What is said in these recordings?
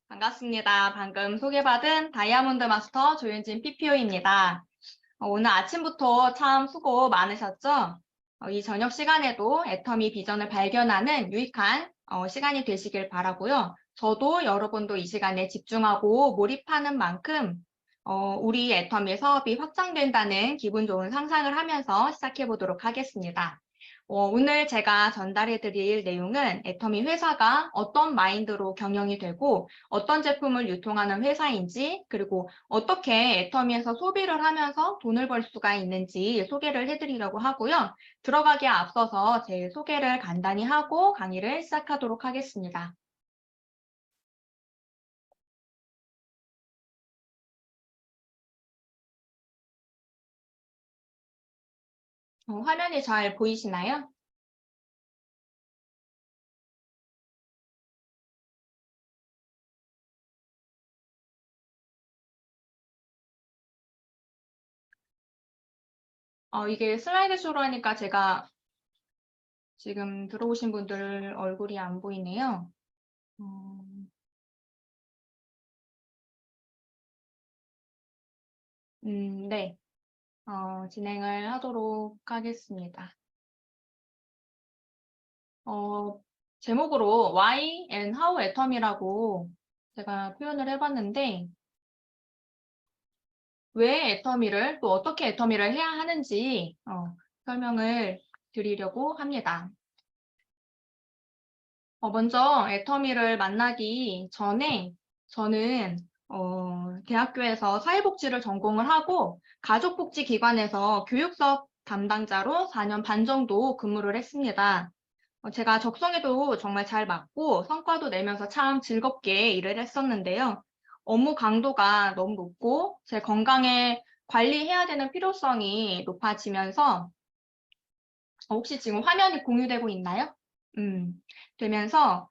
반갑습니다. 방금 소개받은 다이아몬드 마스터 조윤진 PPO입니다. 오늘 아침부터 참 수고 많으셨죠? 이 저녁 시간에도 애터미 비전을 발견하는 유익한 시간이 되시길 바라고요. 저도 여러분도 이 시간에 집중하고 몰입하는 만큼 우리 애터미 사업이 확장된다는 기분 좋은 상상을 하면서 시작해 보도록 하겠습니다. 오늘 제가 전달해 드릴 내용은 애터미 회사가 어떤 마인드로 경영이 되고 어떤 제품을 유통하는 회사인지, 그리고 어떻게 애터미에서 소비를 하면서 돈을 벌 수가 있는지 소개를 해드리려고 하고요. 들어가기에 앞서서 제 소개를 간단히 하고 강의를 시작하도록 하겠습니다. 화면이 잘 보이시나요? 이게 슬라이드 쇼로 하니까 제가 지금 들어오신 분들 얼굴이 안 보이네요. 네. 진행을 하도록 하겠습니다. 제목으로 Why and How 애터미라고 제가 표현을 해봤는데, 왜 애터미를 또 어떻게 애터미를 해야 하는지 설명을 드리려고 합니다. 먼저 애터미를 만나기 전에 저는 대학교에서 사회복지를 전공을 하고 가족복지기관에서 교육사업 담당자로 4년 반 정도 근무를 했습니다. 제가 적성에도 정말 잘 맞고 성과도 내면서 참 즐겁게 일을 했었는데요. 업무 강도가 너무 높고 제 건강에 관리해야 되는 필요성이 높아지면서 혹시 지금 화면이 공유되고 있나요? 되면서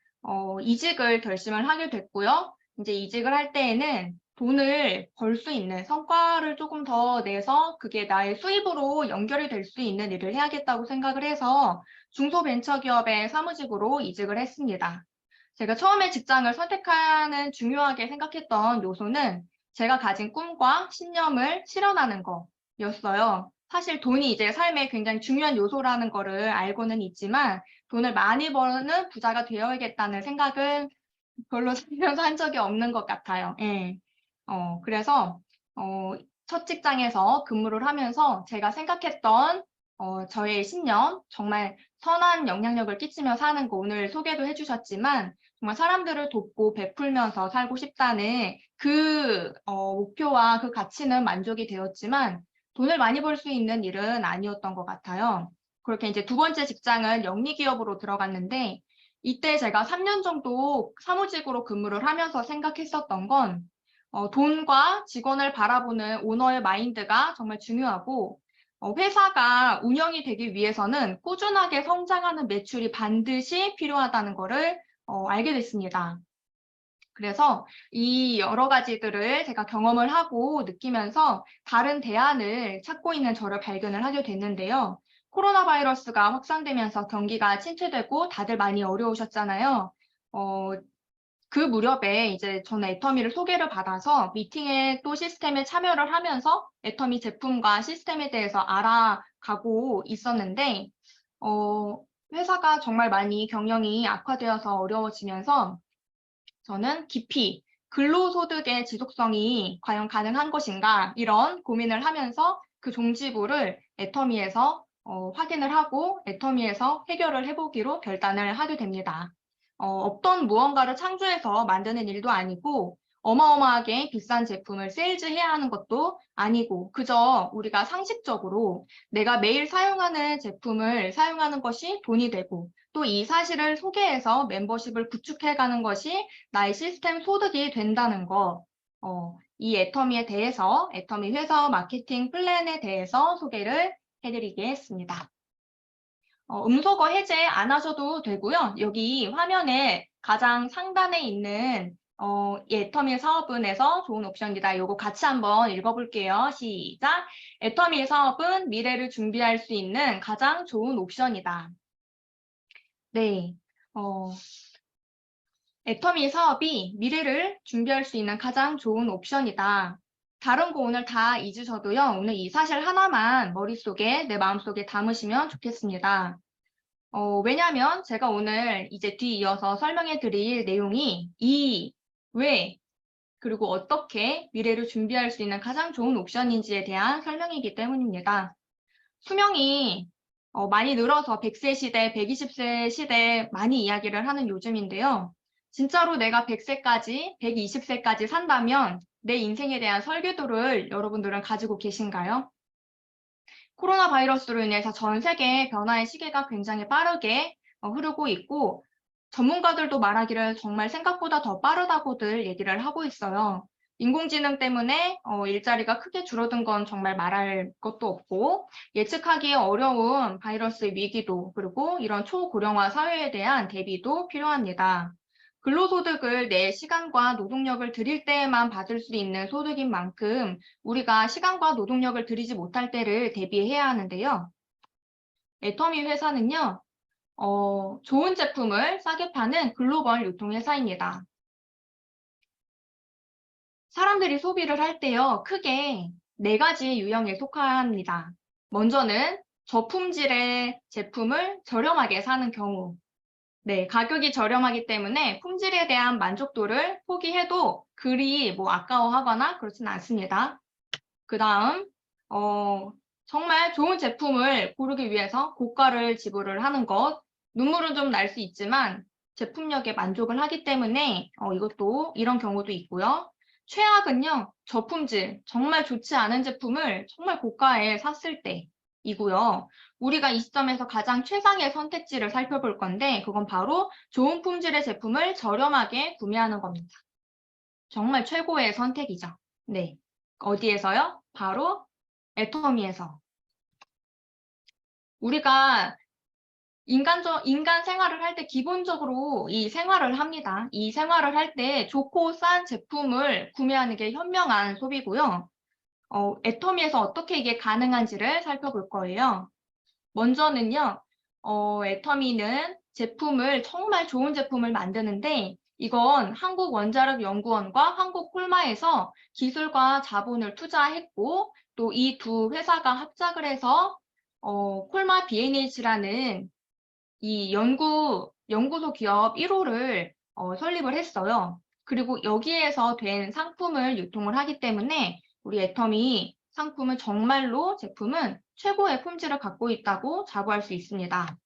이직을 결심을 하게 됐고요. 이제 이직을 할 때에는 돈을 벌 수 있는 성과를 조금 더 내서 그게 나의 수입으로 연결이 될 수 있는 일을 해야겠다고 생각을 해서 중소벤처기업의 사무직으로 이직을 했습니다. 제가 처음에 직장을 선택하는 중요하게 생각했던 요소는 제가 가진 꿈과 신념을 실현하는 거였어요. 사실 돈이 이제 삶의 굉장히 중요한 요소라는 거를 알고는 있지만 돈을 많이 버는 부자가 되어야겠다는 생각은 별로 살면서 한 적이 없는 것 같아요. 예. 그래서 첫 직장에서 근무를 하면서 제가 생각했던 저의 신념, 정말 선한 영향력을 끼치며 사는 거 오늘 소개도 해주셨지만 정말 사람들을 돕고 베풀면서 살고 싶다는 그 목표와 그 가치는 만족이 되었지만 돈을 많이 벌 수 있는 일은 아니었던 것 같아요. 그렇게 이제 두 번째 직장은 영리기업으로 들어갔는데 이때 제가 3년 정도 사무직으로 근무를 하면서 생각했었던 건 돈과 직원을 바라보는 오너의 마인드가 정말 중요하고 회사가 운영이 되기 위해서는 꾸준하게 성장하는 매출이 반드시 필요하다는 것을 알게 됐습니다. 그래서 이 여러 가지들을 제가 경험을 하고 느끼면서 다른 대안을 찾고 있는 저를 발견을 하게 됐는데요. 코로나 바이러스가 확산되면서 경기가 침체되고 다들 많이 어려우셨잖아요. 그 무렵에 이제 저는 애터미를 소개를 받아서 미팅에 또 시스템에 참여를 하면서 애터미 제품과 시스템에 대해서 알아가고 있었는데, 회사가 정말 많이 경영이 악화되어서 어려워지면서 저는 깊이 근로소득의 지속성이 과연 가능한 것인가 이런 고민을 하면서 그 종지부를 애터미에서 확인을 하고 애터미에서 해결을 해보기로 결단을 하게 됩니다. 없던 무언가를 창조해서 만드는 일도 아니고 어마어마하게 비싼 제품을 세일즈해야 하는 것도 아니고 그저 우리가 상식적으로 내가 매일 사용하는 제품을 사용하는 것이 돈이 되고 또 이 사실을 소개해서 멤버십을 구축해가는 것이 나의 시스템 소득이 된다는 거, 이 애터미에 대해서 애터미 회사 마케팅 플랜에 대해서 소개를 해드리겠습니다. 음소거 해제 안 하셔도 되고요. 여기 화면에 가장 상단에 있는 이 애터미 사업은에서 좋은 옵션이다. 이거 같이 한번 읽어볼게요. 시작. 애터미 사업은 미래를 준비할 수 있는 가장 좋은 옵션이다. 네. 애터미 사업이 미래를 준비할 수 있는 가장 좋은 옵션이다. 다른 거 오늘 다 잊으셔도요. 오늘 이 사실 하나만 머릿속에, 내 마음속에 담으시면 좋겠습니다. 왜냐하면 제가 오늘 이제 뒤이어서 설명해 드릴 내용이 왜, 그리고 어떻게 미래를 준비할 수 있는 가장 좋은 옵션인지에 대한 설명이기 때문입니다. 수명이 많이 늘어서 100세 시대, 120세 시대 많이 이야기를 하는 요즘인데요. 진짜로 내가 100세까지, 120세까지 산다면 내 인생에 대한 설계도를 여러분들은 가지고 계신가요? 코로나 바이러스로 인해서 전 세계 변화의 시계가 굉장히 빠르게 흐르고 있고, 전문가들도 말하기를 정말 생각보다 더 빠르다고들 얘기를 하고 있어요. 인공지능 때문에 일자리가 크게 줄어든 건 정말 말할 것도 없고, 예측하기 어려운 바이러스 위기도, 그리고 이런 초고령화 사회에 대한 대비도 필요합니다. 근로소득을 내 시간과 노동력을 들일 때에만 받을 수 있는 소득인 만큼 우리가 시간과 노동력을 들이지 못할 때를 대비해야 하는데요. 애터미 회사는요, 좋은 제품을 싸게 파는 글로벌 유통회사입니다. 사람들이 소비를 할 때요, 크게 4가지 유형에 속합니다. 먼저는 저품질의 제품을 저렴하게 사는 경우. 네, 가격이 저렴하기 때문에 품질에 대한 만족도를 포기해도 그리 아까워하거나 그렇지는 않습니다. 그 다음, 정말 좋은 제품을 고르기 위해서 고가를 지불을 하는 것. 눈물은 좀 날 수 있지만 제품력에 만족을 하기 때문에 이런 경우도 있고요. 최악은요, 저품질, 정말 좋지 않은 제품을 정말 고가에 샀을 때이고요. 우리가 이 시점에서 가장 최상의 선택지를 살펴볼 건데 그건 바로 좋은 품질의 제품을 저렴하게 구매하는 겁니다. 정말 최고의 선택이죠. 네. 어디에서요? 바로 애터미에서. 우리가 인간 생활을 할 때 기본적으로 이 생활을 합니다. 이 생활을 할 때 좋고 싼 제품을 구매하는 게 현명한 소비고요. 애터미에서 어떻게 이게 가능한지를 살펴볼 거예요. 먼저는요, 애터미는 정말 좋은 제품을 만드는데 이건 한국원자력연구원과 한국콜마에서 기술과 자본을 투자했고 또 이 두 회사가 합작을 해서 콜마 B&H라는 이 연구소 기업 1호를 설립을 했어요. 그리고 여기에서 된 상품을 유통을 하기 때문에 우리 애터미 제품은 최고의 품질을 갖고 있다고 자부할 수 있습니다.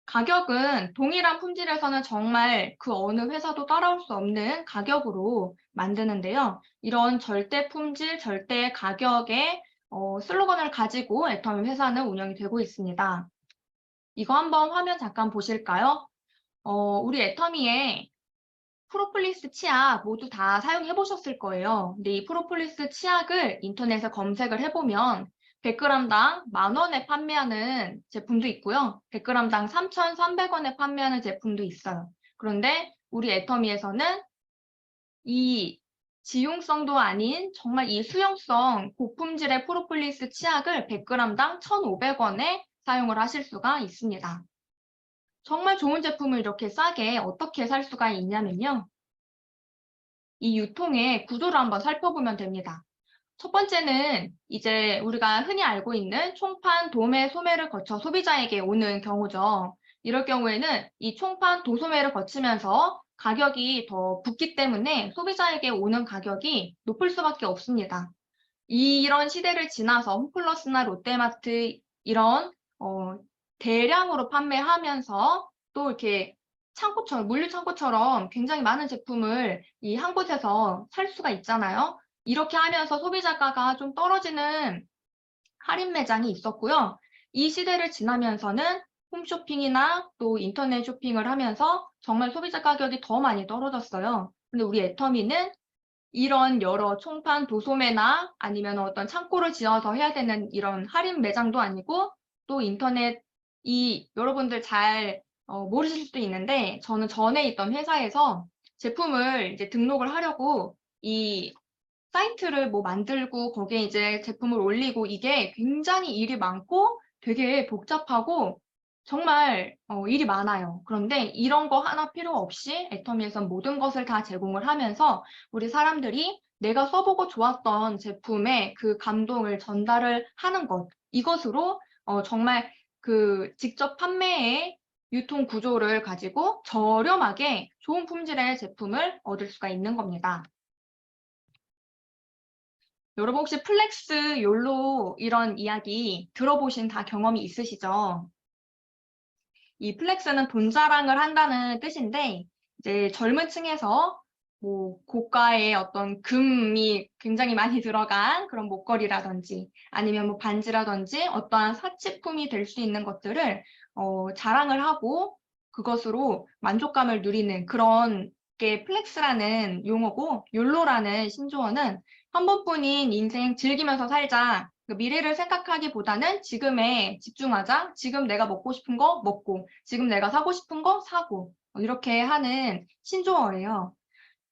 가격은 동일한 품질에서는 정말 그 어느 회사도 따라올 수 없는 가격으로 만드는데요. 이런 절대 품질, 절대 가격의 슬로건을 가지고 애터미 회사는 운영이 되고 있습니다. 이거 한번 화면 잠깐 보실까요? 우리 애터미에 프로폴리스 치약 모두 다 사용해 보셨을 거예요. 근데 이 프로폴리스 치약을 인터넷에 검색을 해보면 100g당 10,000원에 판매하는 제품도 있고요. 100g당 3,300원에 판매하는 제품도 있어요. 그런데 우리 애터미에서는 이 지용성도 아닌 정말 이 수용성 고품질의 프로폴리스 치약을 100g당 1,500원에 사용을 하실 수가 있습니다. 정말 좋은 제품을 이렇게 싸게 어떻게 살 수가 있냐면요. 이 유통의 구조를 한번 살펴보면 됩니다. 첫 번째는 이제 우리가 흔히 알고 있는 총판, 도매, 소매를 거쳐 소비자에게 오는 경우죠. 이럴 경우에는 이 총판, 도소매를 거치면서 가격이 더 붙기 때문에 소비자에게 오는 가격이 높을 수밖에 없습니다. 이런 시대를 지나서 홈플러스나 롯데마트 이런 대량으로 판매하면서 또 이렇게 물류창고처럼 굉장히 많은 제품을 이 한 곳에서 살 수가 있잖아요. 이렇게 하면서 소비자가가 좀 떨어지는 할인 매장이 있었고요. 이 시대를 지나면서는 홈쇼핑이나 또 인터넷 쇼핑을 하면서 정말 소비자 가격이 더 많이 떨어졌어요. 근데 우리 애터미는 이런 여러 총판 도소매나 아니면 어떤 창고를 지어서 해야 되는 이런 할인 매장도 아니고 또 여러분들 잘 모르실 수도 있는데 저는 전에 있던 회사에서 제품을 이제 등록을 하려고 이 사이트를 만들고 거기에 이제 제품을 올리고 이게 굉장히 일이 많고 되게 복잡하고 정말 일이 많아요. 그런데 이런 거 하나 필요 없이 애터미에선 모든 것을 다 제공을 하면서 우리 사람들이 내가 써보고 좋았던 제품의 그 감동을 전달을 하는 것, 이것으로 정말 그 직접 판매의 유통 구조를 가지고 저렴하게 좋은 품질의 제품을 얻을 수가 있는 겁니다. 여러분 혹시 플렉스, 욜로 이런 이야기 들어보신 다 경험이 있으시죠? 이 플렉스는 돈 자랑을 한다는 뜻인데 이제 젊은 층에서 뭐 고가의 어떤 금이 굉장히 많이 들어간 그런 목걸이라든지 아니면 뭐 반지라든지 어떠한 사치품이 될 수 있는 것들을 자랑을 하고 그것으로 만족감을 누리는 그런 게 플렉스라는 용어고 욜로라는 신조어는 한 번뿐인 인생 즐기면서 살자. 미래를 생각하기보다는 지금에 집중하자. 지금 내가 먹고 싶은 거 먹고, 지금 내가 사고 싶은 거 사고, 이렇게 하는 신조어예요.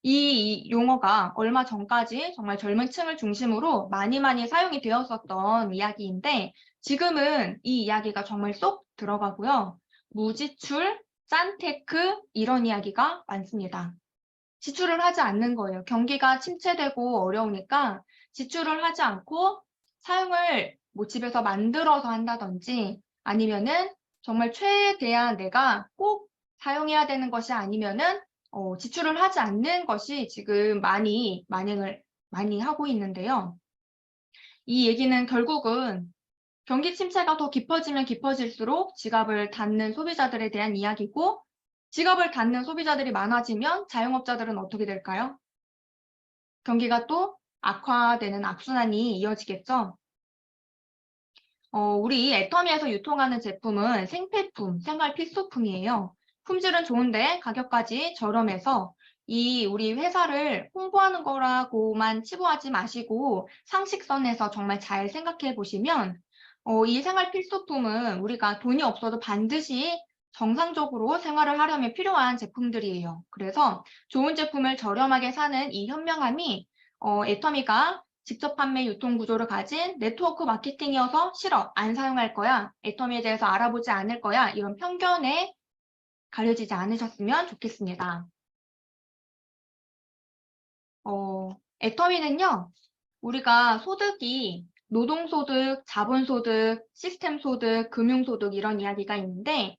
이 용어가 얼마 전까지 정말 젊은 층을 중심으로 많이 사용이 되었었던 이야기인데, 지금은 이 이야기가 정말 쏙 들어가고요. 무지출, 짠테크, 이런 이야기가 많습니다. 지출을 하지 않는 거예요. 경기가 침체되고 어려우니까 지출을 하지 않고 사용을 뭐 집에서 만들어서 한다든지 아니면은 정말 최대한 내가 꼭 사용해야 되는 것이 아니면은 지출을 하지 않는 것이 지금 만행을 많이 하고 있는데요. 이 얘기는 결국은 경기 침체가 더 깊어지면 깊어질수록 지갑을 닫는 소비자들에 대한 이야기고 지갑을 닫는 소비자들이 많아지면 자영업자들은 어떻게 될까요? 경기가 또 악화되는 악순환이 이어지겠죠. 우리 애터미에서 유통하는 제품은 생필품, 생활 필수품이에요. 품질은 좋은데 가격까지 저렴해서 우리 회사를 홍보하는 거라고만 치부하지 마시고 상식선에서 정말 잘 생각해 보시면 이 생활 필수품은 우리가 돈이 없어도 반드시 정상적으로 생활을 하려면 필요한 제품들이에요. 그래서 좋은 제품을 저렴하게 사는 이 현명함이 애터미가 직접 판매 유통 구조를 가진 네트워크 마케팅이어서 싫어, 안 사용할 거야, 애터미에 대해서 알아보지 않을 거야, 이런 편견에 가려지지 않으셨으면 좋겠습니다. 애터미는요, 우리가 소득이 노동소득, 자본소득, 시스템소득, 금융소득 이런 이야기가 있는데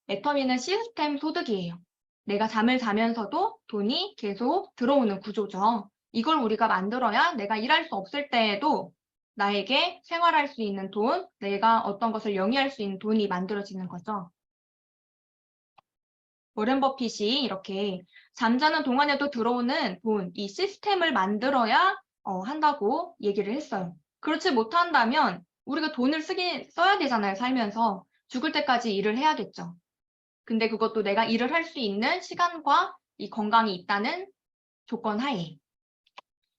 애터미는 시스템 소득이에요. 내가 잠을 자면서도 돈이 계속 들어오는 구조죠. 이걸 우리가 만들어야 내가 일할 수 없을 때에도 나에게 생활할 수 있는 돈, 내가 어떤 것을 영위할 수 있는 돈이 만들어지는 거죠. 워렌 버핏이 이렇게 잠자는 동안에도 들어오는 돈, 이 시스템을 만들어야 한다고 얘기를 했어요. 그렇지 못한다면 우리가 돈을 써야 되잖아요, 살면서. 죽을 때까지 일을 해야겠죠. 근데 그것도 내가 일을 할 수 있는 시간과 이 건강이 있다는 조건 하에.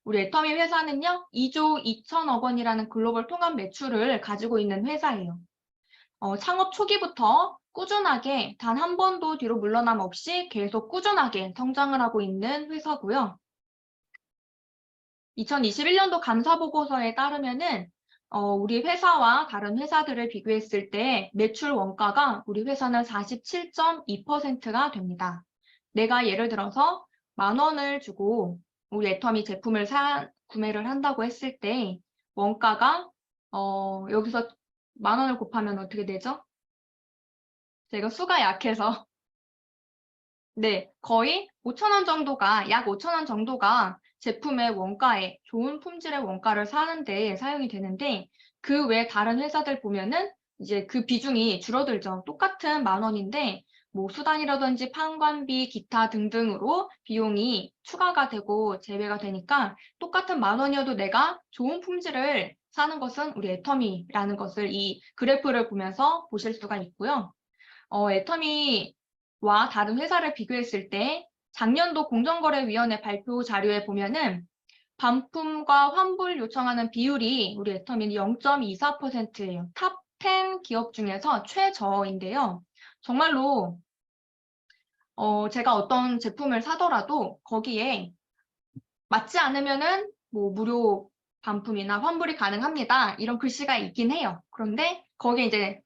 우리 애터미 회사는요, 2조 2천억 원이라는 글로벌 통합 매출을 가지고 있는 회사예요. 창업 초기부터 꾸준하게 단 한 번도 뒤로 물러남 없이 계속 꾸준하게 성장을 하고 있는 회사고요. 2021년도 감사보고서에 따르면은 우리 회사와 다른 회사들을 비교했을 때 매출 원가가 우리 회사는 47.2%가 됩니다. 내가 예를 들어서 10,000원을 주고 우리 애터미 제품을 구매를 한다고 했을 때 원가가 여기서 10,000원을 곱하면 어떻게 되죠? 제가 수가 약해서 네, 거의 5,000원 정도가, 약 5,000원 정도가 제품의 원가에, 좋은 품질의 원가를 사는 데 사용이 되는데, 그 외 다른 회사들 보면은 이제 그 비중이 줄어들죠. 똑같은 10,000원인데, 뭐 수단이라든지 판관비, 기타 등등으로 비용이 추가가 되고 제외가 되니까 똑같은 10,000원이어도 내가 좋은 품질을 사는 것은 우리 애터미라는 것을 이 그래프를 보면서 보실 수가 있고요. 애터미와 다른 회사를 비교했을 때 작년도 공정거래위원회 발표 자료에 보면은 반품과 환불 요청하는 비율이 우리 애터미는 0.24%예요. 탑 10 기업 중에서 최저인데요. 정말로 제가 어떤 제품을 사더라도 거기에 맞지 않으면은 뭐 무료 반품이나 환불이 가능합니다. 이런 글씨가 있긴 해요. 그런데 거기에 이제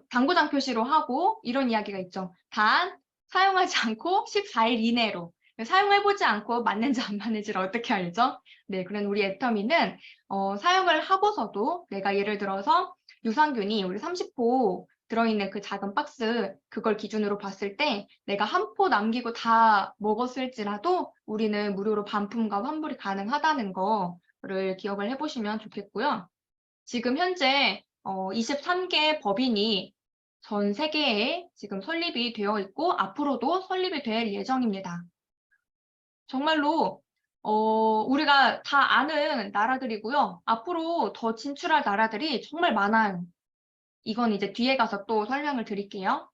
당구장 표시로 하고 이런 이야기가 있죠. 단 사용하지 않고 14일 이내로. 사용해보지 않고 맞는지 안 맞는지를 어떻게 알죠? 네, 그런 우리 애터미는 사용을 하고서도 내가 예를 들어서 유산균이 우리 30포 들어있는 그 작은 박스 그걸 기준으로 봤을 때 내가 한 포 남기고 다 먹었을지라도 우리는 무료로 반품과 환불이 가능하다는 거를 기억을 해보시면 좋겠고요. 지금 현재 23개 법인이 전 세계에 지금 설립이 되어 있고 앞으로도 설립이 될 예정입니다. 정말로 우리가 다 아는 나라들이고요. 앞으로 더 진출할 나라들이 정말 많아요. 이건 이제 뒤에 가서 또 설명을 드릴게요.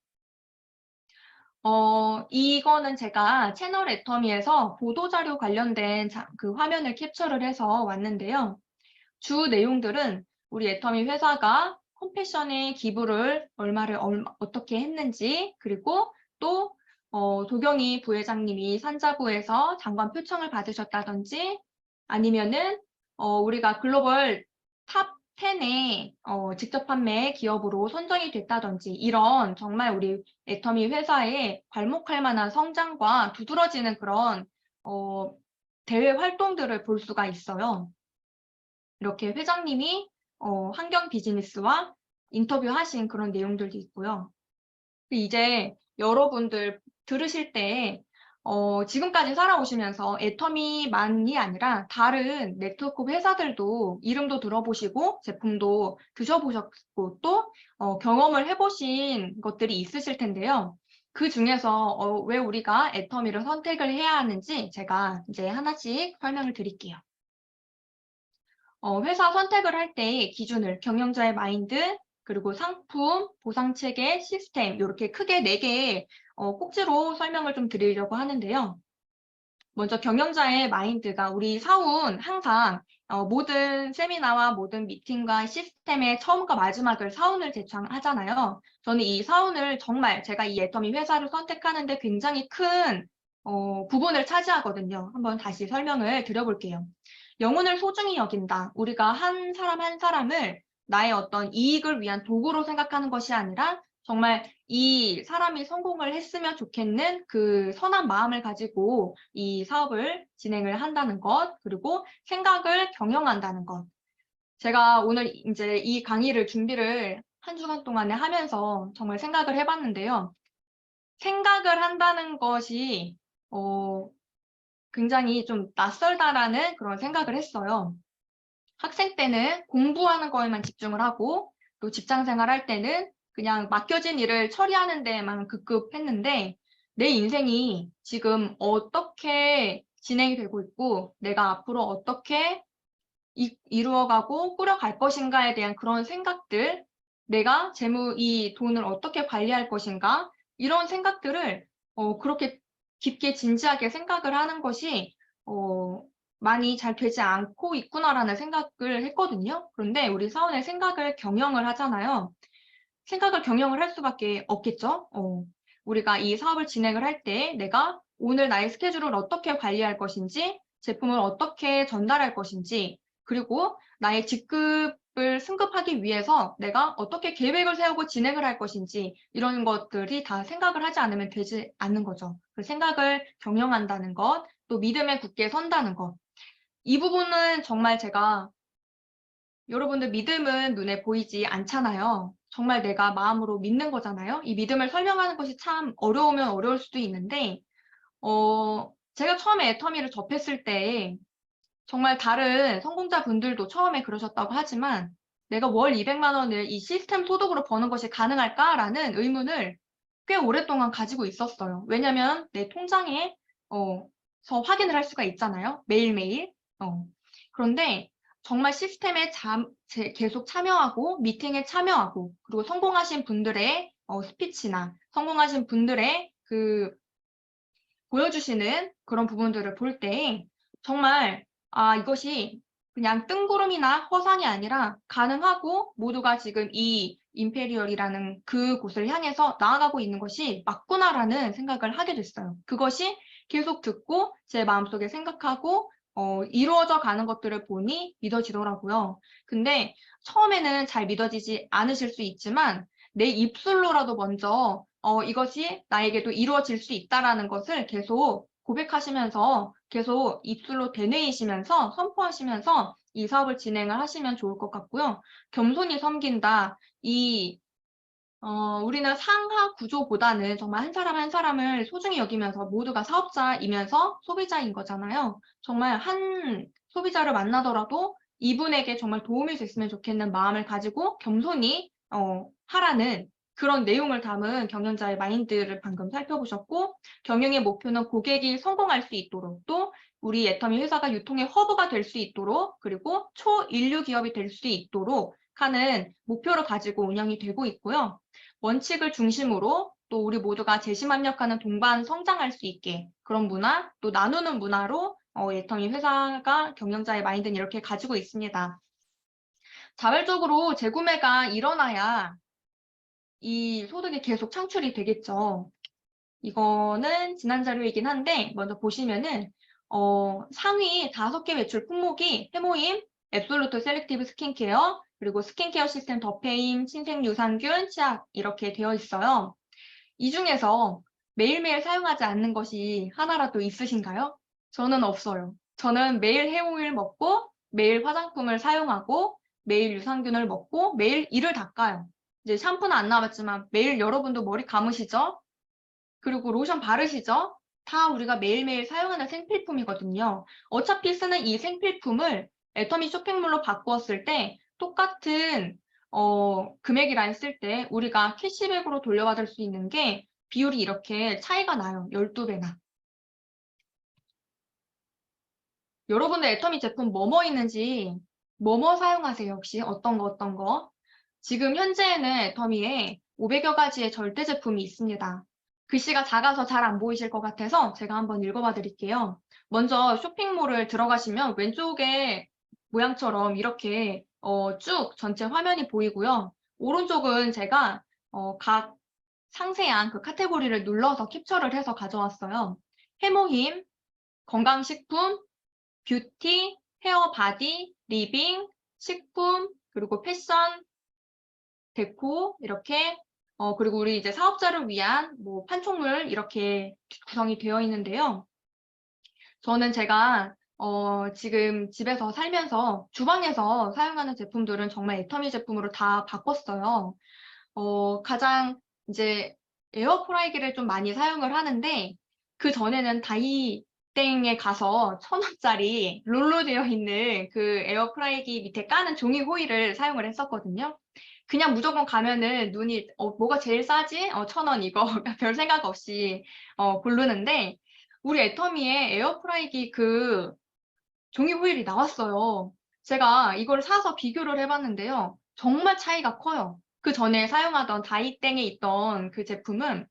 이거는 제가 채널 애터미에서 보도자료 관련된 그 화면을 캡처를 해서 왔는데요. 주 내용들은 우리 애터미 회사가 컴패션에 기부를 얼마를 어떻게 했는지, 그리고 또 도경희 부회장님이 산자부에서 장관 표창을 받으셨다든지, 아니면은 우리가 글로벌 탑 10에 직접 판매 기업으로 선정이 됐다든지, 이런 정말 우리 애터미 회사에 괄목할 만한 성장과 두드러지는 그런 대외 활동들을 볼 수가 있어요. 이렇게 회장님이 환경 비즈니스와 인터뷰하신 그런 내용들도 있고요. 이제 여러분들 들으실 때 지금까지 살아오시면서 애터미만이 아니라 다른 네트워크 회사들도 이름도 들어보시고 제품도 드셔보셨고 또 경험을 해보신 것들이 있으실 텐데요. 그 중에서 왜 우리가 애터미를 선택을 해야 하는지 제가 이제 하나씩 설명을 드릴게요. 회사 선택을 할 때 기준을 경영자의 마인드, 그리고 상품, 보상체계, 시스템 이렇게 크게 4개의 꼭지로 설명을 좀 드리려고 하는데요. 먼저 경영자의 마인드가 우리 사원 항상 모든 세미나와 모든 미팅과 시스템의 처음과 마지막을 사원을 제청하잖아요. 저는 이 사원을 정말 제가 이 애터미 회사를 선택하는데 굉장히 큰 부분을 차지하거든요. 한번 다시 설명을 드려볼게요. 영혼을 소중히 여긴다. 우리가 한 사람 한 사람을 나의 어떤 이익을 위한 도구로 생각하는 것이 아니라 정말 이 사람이 성공을 했으면 좋겠는 그 선한 마음을 가지고 이 사업을 진행을 한다는 것, 그리고 생각을 경영한다는 것. 제가 오늘 이제 이 강의를 준비를 한 주간 동안에 하면서 정말 생각을 해봤는데요. 생각을 한다는 것이 굉장히 좀 낯설다라는 그런 생각을 했어요. 학생 때는 공부하는 거에만 집중을 하고 또 직장 생활할 때는 그냥 맡겨진 일을 처리하는 데만 급급했는데 내 인생이 지금 어떻게 진행이 되고 있고 내가 앞으로 어떻게 이루어가고 꾸려갈 것인가에 대한 그런 생각들, 내가 이 돈을 어떻게 관리할 것인가 이런 생각들을 그렇게 깊게 진지하게 생각을 하는 것이 많이 잘 되지 않고 있구나라는 생각을 했거든요. 그런데 우리 사원의 생각을 경영을 하잖아요. 생각을 경영을 할 수밖에 없겠죠. 우리가 이 사업을 진행을 할 때 내가 오늘 나의 스케줄을 어떻게 관리할 것인지, 제품을 어떻게 전달할 것인지, 그리고 나의 직급을 승급하기 위해서 내가 어떻게 계획을 세우고 진행을 할 것인지 이런 것들이 다 생각을 하지 않으면 되지 않는 거죠. 그 생각을 경영한다는 것, 또 믿음에 굳게 선다는 것. 이 부분은 정말 제가 여러분들 믿음은 눈에 보이지 않잖아요. 정말 내가 마음으로 믿는 거잖아요. 이 믿음을 설명하는 것이 참 어려우면 어려울 수도 있는데 제가 처음에 애터미를 접했을 때 정말 다른 성공자분들도 처음에 그러셨다고 하지만 내가 월 200만 원을 이 시스템 소득으로 버는 것이 가능할까라는 의문을 꽤 오랫동안 가지고 있었어요. 왜냐하면 내 통장에 서 확인을 할 수가 있잖아요. 매일매일. 그런데 정말 시스템에 계속 참여하고 미팅에 참여하고 그리고 성공하신 분들의 스피치나 성공하신 분들의 그 보여주시는 그런 부분들을 볼 때 정말 이것이 그냥 뜬구름이나 허상이 아니라 가능하고 모두가 지금 이 임페리얼이라는 그 곳을 향해서 나아가고 있는 것이 맞구나라는 생각을 하게 됐어요. 그것이 계속 듣고 제 마음속에 생각하고 이루어져 가는 것들을 보니 믿어지더라고요. 근데 처음에는 잘 믿어지지 않으실 수 있지만 내 입술로라도 먼저 이것이 나에게도 이루어질 수 있다라는 것을 계속 고백하시면서 계속 입술로 되뇌이시면서 선포하시면서 이 사업을 진행을 하시면 좋을 것 같고요. 겸손히 섬긴다. 우리는 상하 구조보다는 정말 한 사람 한 사람을 소중히 여기면서 모두가 사업자이면서 소비자인 거잖아요. 정말 한 소비자를 만나더라도 이분에게 정말 도움이 됐으면 좋겠는 마음을 가지고 겸손히 하라는 그런 내용을 담은 경영자의 마인드를 방금 살펴보셨고, 경영의 목표는 고객이 성공할 수 있도록, 또 우리 애터미 회사가 유통의 허브가 될 수 있도록, 그리고 초인류 기업이 될 수 있도록 하는 목표를 가지고 운영이 되고 있고요. 원칙을 중심으로 또 우리 모두가 재심합력하는 동반 성장할 수 있게 그런 문화, 또 나누는 문화로 애터미 회사가 경영자의 마인드는 이렇게 가지고 있습니다. 자발적으로 재구매가 일어나야 이 소득이 계속 창출이 되겠죠. 이거는 지난 자료이긴 한데 먼저 보시면은 상위 5개 매출 품목이 해모임, 앱솔루트 셀렉티브 스킨케어, 그리고 스킨케어 시스템 더페임, 신생유산균, 치약 이렇게 되어 있어요. 이 중에서 매일매일 사용하지 않는 것이 하나라도 있으신가요? 저는 없어요. 저는 매일 헤어오일 먹고 매일 화장품을 사용하고 매일 유산균을 먹고 매일 이를 닦아요. 이제 샴푸는 안 나왔지만 매일 여러분도 머리 감으시죠? 그리고 로션 바르시죠? 다 우리가 매일매일 사용하는 생필품이거든요. 어차피 쓰는 이 생필품을 애터미 쇼핑몰로 바꾸었을 때 똑같은 금액이라 했을 때 우리가 캐시백으로 돌려받을 수 있는 게 비율이 이렇게 차이가 나요. 12배나. 여러분들 애터미 제품 뭐뭐 있는지 뭐뭐 사용하세요? 혹시 어떤 거? 지금 현재에는 애터미에 500여 가지의 절대 제품이 있습니다. 글씨가 작아서 잘 안 보이실 것 같아서 제가 한번 읽어봐 드릴게요. 먼저 쇼핑몰을 들어가시면 왼쪽에 모양처럼 이렇게 쭉 전체 화면이 보이고요. 오른쪽은 제가 각 상세한 그 카테고리를 눌러서 캡처를 해서 가져왔어요. 해모힘, 건강식품, 뷰티, 헤어 바디, 리빙, 식품, 그리고 패션, 데코 이렇게 그리고 우리 이제 사업자를 위한 뭐 판촉물 이렇게 구성이 되어 있는데요. 저는 제가 지금 집에서 살면서 주방에서 사용하는 제품들은 정말 애터미 제품으로 다 바꿨어요. 가장 이제 에어프라이기를 좀 많이 사용을 하는데 그 전에는 다이땡에 가서 1,000원짜리 롤로 되어 있는 그 에어프라이기 밑에 까는 종이 호일을 사용을 했었거든요. 그냥 무조건 가면은 눈이 뭐가 제일 싸지? 1,000원 이거 별 생각 없이 고르는데 우리 애터미에 에어프라이기 그 종이 호일이 나왔어요. 제가 이걸 사서 비교를 해봤는데요. 정말 차이가 커요. 그 전에 사용하던 다이땡에 있던 그 제품은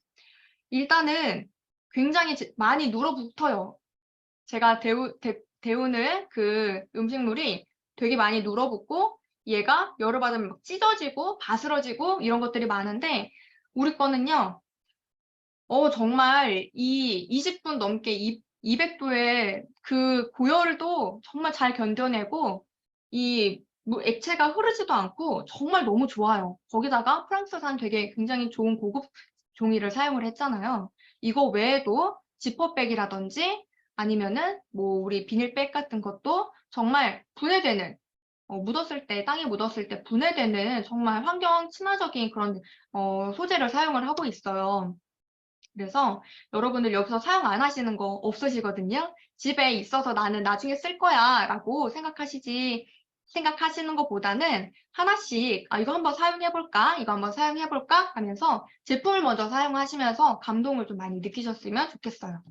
일단은 굉장히 많이 눌어붙어요. 제가 데우는 그 음식물이 되게 많이 눌어붙고 얘가 열을 받으면 막 찢어지고 바스러지고 이런 것들이 많은데 우리 거는요. 정말 이 20분 넘게 200도의 그 고열도 정말 잘 견뎌내고 이 뭐 액체가 흐르지도 않고 정말 너무 좋아요. 거기다가 프랑스산 되게 굉장히 좋은 고급 종이를 사용을 했잖아요. 이거 외에도 지퍼백이라든지 아니면은 뭐 우리 비닐백 같은 것도 정말 분해되는 묻었을 때 땅에 묻었을 때 분해되는 정말 환경 친화적인 그런 소재를 사용을 하고 있어요. 그래서 여러분들 여기서 사용 안 하시는 거 없으시거든요. 집에 있어서 나는 나중에 쓸 거야 라고 생각하시는 것보다는 하나씩 이거 한번 사용해볼까? 이거 한번 사용해볼까? 하면서 제품을 먼저 사용하시면서 감동을 좀 많이 느끼셨으면 좋겠어요.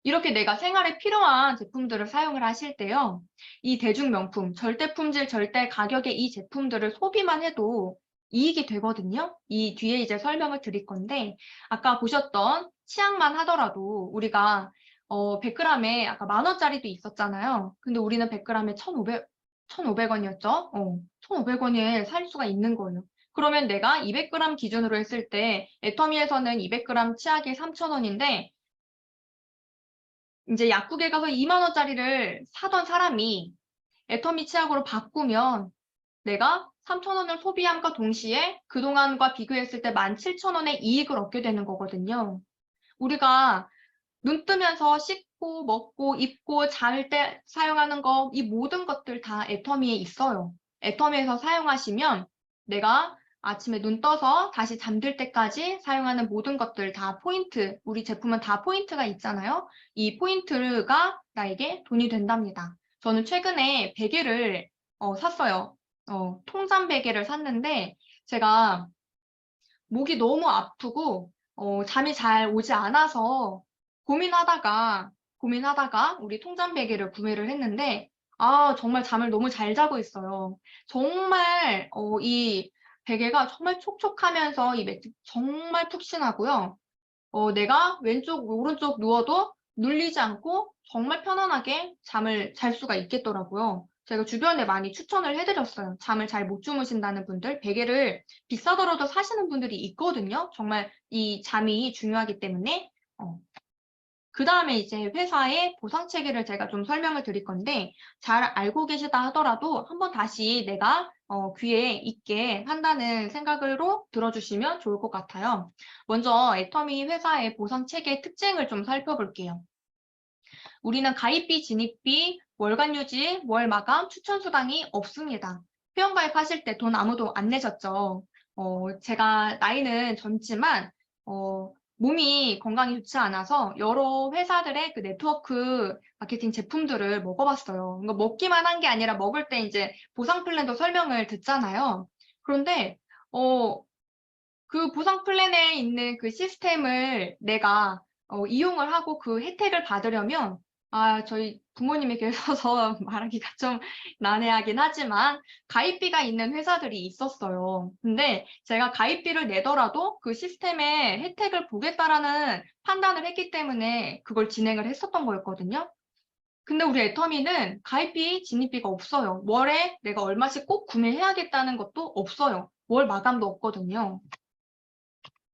이렇게 내가 생활에 필요한 제품들을 사용을 하실 때요. 이 대중명품, 절대 품질, 절대 가격의 이 제품들을 소비만 해도 이익이 되거든요. 이 뒤에 이제 설명을 드릴 건데 아까 보셨던 치약만 하더라도 우리가 100g에 아까 10,000원짜리도 있었잖아요. 근데 우리는 100g에 1,500원이었죠? 1,500원에 살 수가 있는 거예요. 그러면 내가 200g 기준으로 했을 때 애터미에서는 200g 치약이 3,000원인데 이제 약국에 가서 20,000원짜리를 사던 사람이 애터미 치약으로 바꾸면 내가 3,000원을 소비함과 동시에 그동안과 비교했을 때 17,000원의 이익을 얻게 되는 거거든요. 우리가 눈 뜨면서 씻고 먹고 입고 잘 때 사용하는 거, 이 모든 것들 다 애터미에 있어요. 애터미에서 사용하시면 내가 아침에 눈 떠서 다시 잠들 때까지 사용하는 모든 것들 다 포인트, 우리 제품은 다 포인트가 있잖아요. 이 포인트가 나에게 돈이 된답니다. 저는 최근에 베개를 샀어요. 통잠 베개를 샀는데 제가 목이 너무 아프고 잠이 잘 오지 않아서 고민하다가 우리 통잠 베개를 구매를 했는데 정말 잠을 너무 잘 자고 있어요. 정말 이 베개가 정말 촉촉하면서 이 매트 정말 푹신하고요. 내가 왼쪽, 오른쪽 누워도 눌리지 않고 정말 편안하게 잠을 잘 수가 있겠더라고요. 제가 주변에 많이 추천을 해드렸어요. 잠을 잘 못 주무신다는 분들, 베개를 비싸더라도 사시는 분들이 있거든요. 정말 이 잠이 중요하기 때문에. 그 다음에 이제 회사의 보상 체계를 제가 좀 설명을 드릴 건데, 잘 알고 계시다 하더라도 한번 다시 내가 귀에 있게 한다는 생각으로 들어주시면 좋을 것 같아요. 먼저 애터미 회사의 보상 체계의 특징을 좀 살펴볼게요. 우리는 가입비, 진입비, 월간 유지, 월 마감, 추천 수당이 없습니다. 회원가입하실 때 돈 아무도 안 내셨죠. 제가 나이는 젊지만 몸이 건강이 좋지 않아서 여러 회사들의 그 네트워크 마케팅 제품들을 먹어봤어요. 이거 먹기만 한 게 아니라 먹을 때 이제 보상 플랜도 설명을 듣잖아요. 그런데 그 보상 플랜에 있는 그 시스템을 내가 이용을 하고 그 혜택을 받으려면 저희 부모님이 계셔서 말하기가 좀 난해하긴 하지만 가입비가 있는 회사들이 있었어요. 근데 제가 가입비를 내더라도 그 시스템의 혜택을 보겠다라는 판단을 했기 때문에 그걸 진행을 했었던 거였거든요. 근데 우리 애터미는 가입비, 진입비가 없어요. 월에 내가 얼마씩 꼭 구매해야겠다는 것도 없어요. 월 마감도 없거든요.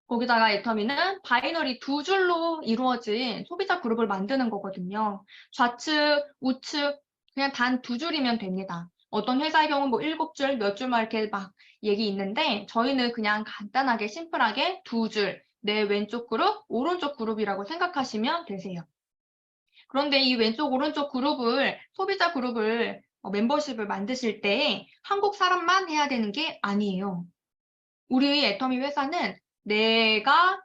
거기다가 애터미는 바이너리 두 줄로 이루어진 소비자 그룹을 만드는 거거든요. 좌측, 우측 그냥 단 두 줄이면 됩니다. 어떤 회사의 경우는 뭐 7줄, 몇 줄만 이렇게 막 얘기 있는데 저희는 그냥 간단하게 심플하게 두 줄, 내 왼쪽 그룹, 오른쪽 그룹이라고 생각하시면 되세요. 그런데 이 왼쪽, 오른쪽 그룹을 소비자 그룹을 멤버십을 만드실 때 한국 사람만 해야 되는 게 아니에요. 우리 애터미 회사는 내가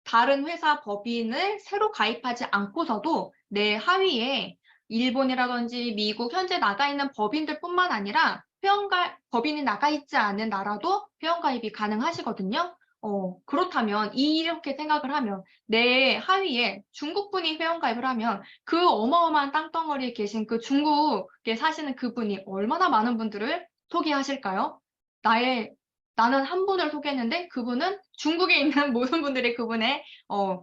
다른 회사 법인을 새로 가입하지 않고서도 내 하위에 일본이라든지 미국 현재 나가 있는 법인들뿐만 아니라 법인이 나가 있지 않은 나라도 회원가입이 가능하시거든요. 그렇다면 이렇게 생각을 하면 내 하위에 중국분이 회원가입을 하면 그 어마어마한 땅덩어리에 계신 그 중국에 사시는 그분이 얼마나 많은 분들을 소개하실까요? 나는 한 분을 소개했는데 그분은 중국에 있는 모든 분들이 그분의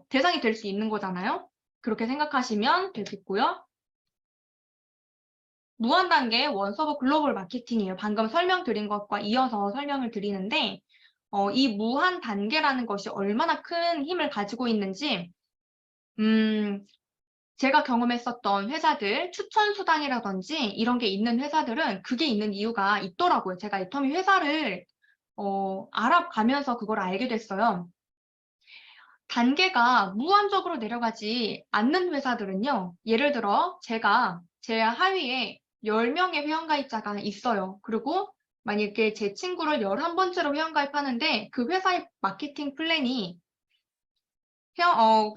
대상이 될 수 있는 거잖아요. 그렇게 생각하시면 되겠고요. 무한단계 원서버 글로벌 마케팅이에요. 방금 설명드린 것과 이어서 설명을 드리는데 이 무한 단계라는 것이 얼마나 큰 힘을 가지고 있는지 제가 경험했었던 회사들, 추천 수당이라든지 이런 게 있는 회사들은 그게 있는 이유가 있더라고요. 제가 애터미 회사를 알아가면서 그걸 알게 됐어요. 단계가 무한적으로 내려가지 않는 회사들은요. 예를 들어 제 하위에 10명의 회원가입자가 있어요. 그리고 만약에 제 친구를 11번째로 회원가입하는데 그 회사의 마케팅 플랜이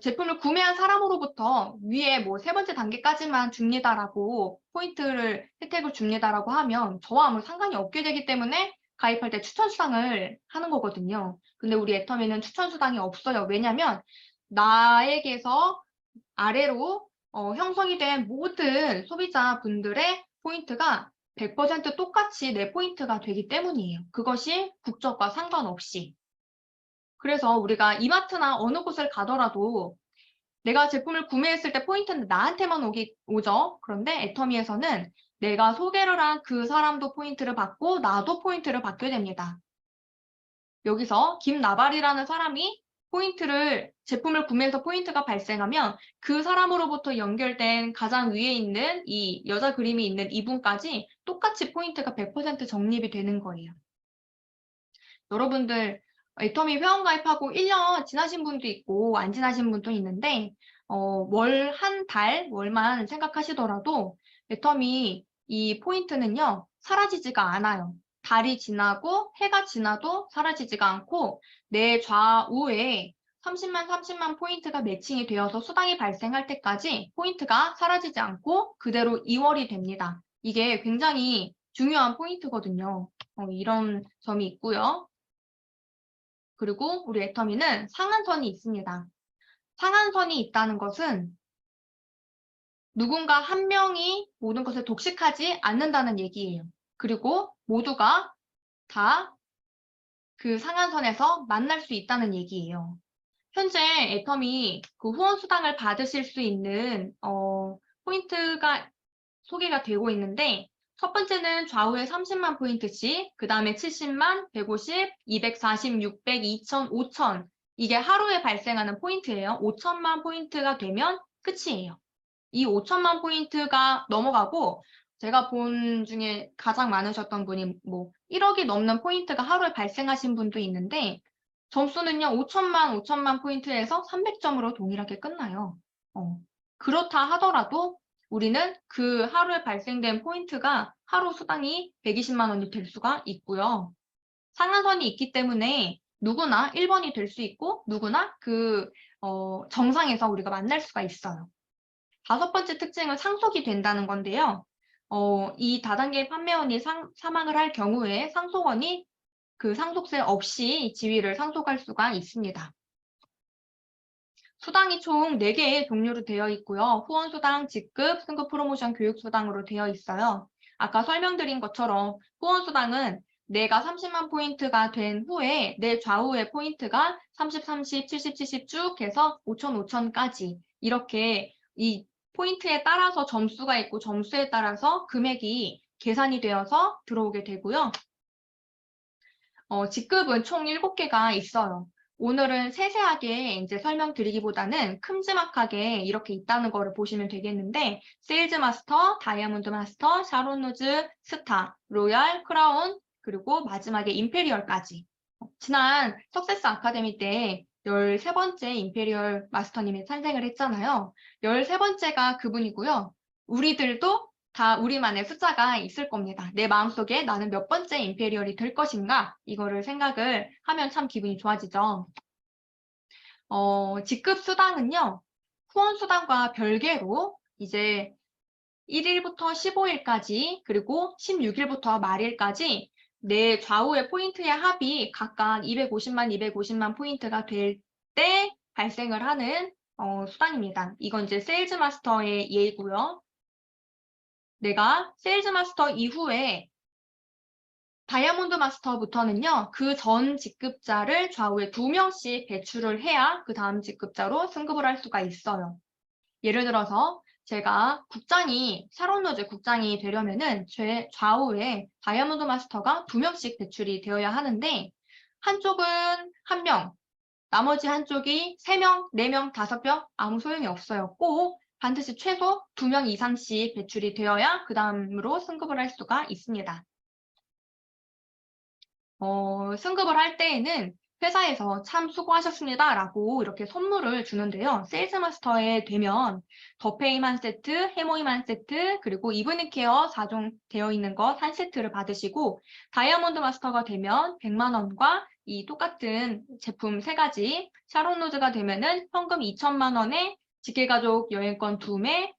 제품을 구매한 사람으로부터 위에 뭐 3번째 단계까지만 줍니다라고 혜택을 줍니다라고 하면 저와 아무 상관이 없게 되기 때문에 가입할 때 추천 수당을 하는 거거든요. 근데 우리 애터미는 추천 수당이 없어요. 왜냐면 나에게서 아래로 형성이 된 모든 소비자분들의 포인트가 100% 똑같이 내 포인트가 되기 때문이에요. 그것이 국적과 상관없이. 그래서 우리가 이마트나 어느 곳을 가더라도 내가 제품을 구매했을 때 포인트는 나한테만 오죠. 그런데 애터미에서는 내가 소개를 한 그 사람도 포인트를 받고 나도 포인트를 받게 됩니다. 여기서 김나발이라는 사람이 제품을 구매해서 포인트가 발생하면 그 사람으로부터 연결된 가장 위에 있는 이 여자 그림이 있는 이분까지 똑같이 포인트가 100% 적립이 되는 거예요. 여러분들 애터미 회원가입하고 1년 지나신 분도 있고 안 지나신 분도 있는데 한 달, 월만 생각하시더라도 애터미 이 포인트는요, 사라지지가 않아요. 달이 지나고 해가 지나도 사라지지가 않고 내 좌우에 30만 포인트가 매칭이 되어서 수당이 발생할 때까지 포인트가 사라지지 않고 그대로 이월이 됩니다. 이게 굉장히 중요한 포인트거든요. 이런 점이 있고요. 그리고 우리 애터미는 상한선이 있습니다. 상한선이 있다는 것은 누군가 한 명이 모든 것을 독식하지 않는다는 얘기예요. 그리고 모두가 다 그 상한선에서 만날 수 있다는 얘기예요. 현재 애터미 그 후원 수당을 받으실 수 있는 포인트가 소개가 되고 있는데 첫 번째는 좌우에 30만 포인트씩, 그 다음에 70만, 150, 240, 600, 2000, 5000 이게 하루에 발생하는 포인트예요. 5천만 포인트가 되면 끝이에요. 이 5천만 포인트가 넘어가고 제가 본 중에 가장 많으셨던 분이 뭐 1억이 넘는 포인트가 하루에 발생하신 분도 있는데 점수는요 5천만 포인트에서 300점으로 동일하게 끝나요. 그렇다 하더라도 우리는 그 하루에 발생된 포인트가 하루 수당이 120만 원이 될 수가 있고요. 상한선이 있기 때문에 누구나 1번이 될 수 있고 누구나 그 정상에서 우리가 만날 수가 있어요. 다섯 번째 특징은 상속이 된다는 건데요. 이 다단계 판매원이 사망을 할 경우에 상속원이 그 상속세 없이 지위를 상속할 수가 있습니다. 수당이 총 4개의 종류로 되어 있고요. 후원수당, 직급, 승급 프로모션 교육수당으로 되어 있어요. 아까 설명드린 것처럼 후원수당은 내가 30만 포인트가 된 후에 내 좌우의 포인트가 30, 30, 70, 70 쭉 해서 5천, 5천까지 이렇게 이 포인트에 따라서 점수가 있고 점수에 따라서 금액이 계산이 되어서 들어오게 되고요. 직급은 총 7개가 있어요. 오늘은 세세하게 이제 설명드리기보다는 큼지막하게 이렇게 있다는 거를 보시면 되겠는데 세일즈 마스터, 다이아몬드 마스터, 샤론 노즈, 스타, 로얄, 크라운, 그리고 마지막에 임페리얼까지. 지난 석세스 아카데미 때 13번째 임페리얼 마스터님이 탄생을 했잖아요. 13번째가 그분이고요. 우리들도 다 우리만의 숫자가 있을 겁니다. 내 마음속에 나는 몇 번째 임페리얼이 될 것인가 이거를 생각을 하면 참 기분이 좋아지죠. 직급 수당은요. 후원 수당과 별개로 이제 1일부터 15일까지 그리고 16일부터 말일까지 내 좌우의 포인트의 합이 각각 250만 포인트가 될 때 발생을 하는 수당입니다. 이건 이제 세일즈 마스터의 예이고요. 내가 세일즈 마스터 이후에 다이아몬드 마스터부터는요, 그 전 직급자를 좌우에 2명씩 배출을 해야 그 다음 직급자로 승급을 할 수가 있어요. 예를 들어서 제가 샤론 로즈 국장이 되려면은 제 좌우에 다이아몬드 마스터가 2명씩 배출이 되어야 하는데 한쪽은 1명, 나머지 한쪽이 3명, 4명, 5명 아무 소용이 없어요. 꼭 반드시 최소 2명 이상씩 배출이 되어야 그 다음으로 승급을 할 수가 있습니다. 승급을 할 때에는 회사에서 참 수고하셨습니다 라고 이렇게 선물을 주는데요. 세일즈 마스터에 되면 더페임 한 세트, 해모임 한 세트, 그리고 이브닝 케어 4종 되어 있는 것 한 세트를 받으시고 다이아몬드 마스터가 되면 100만 원과 이 똑같은 제품 3가지, 샤론 로즈가 되면은 현금 2천만 원에 직계가족 여행권 2매,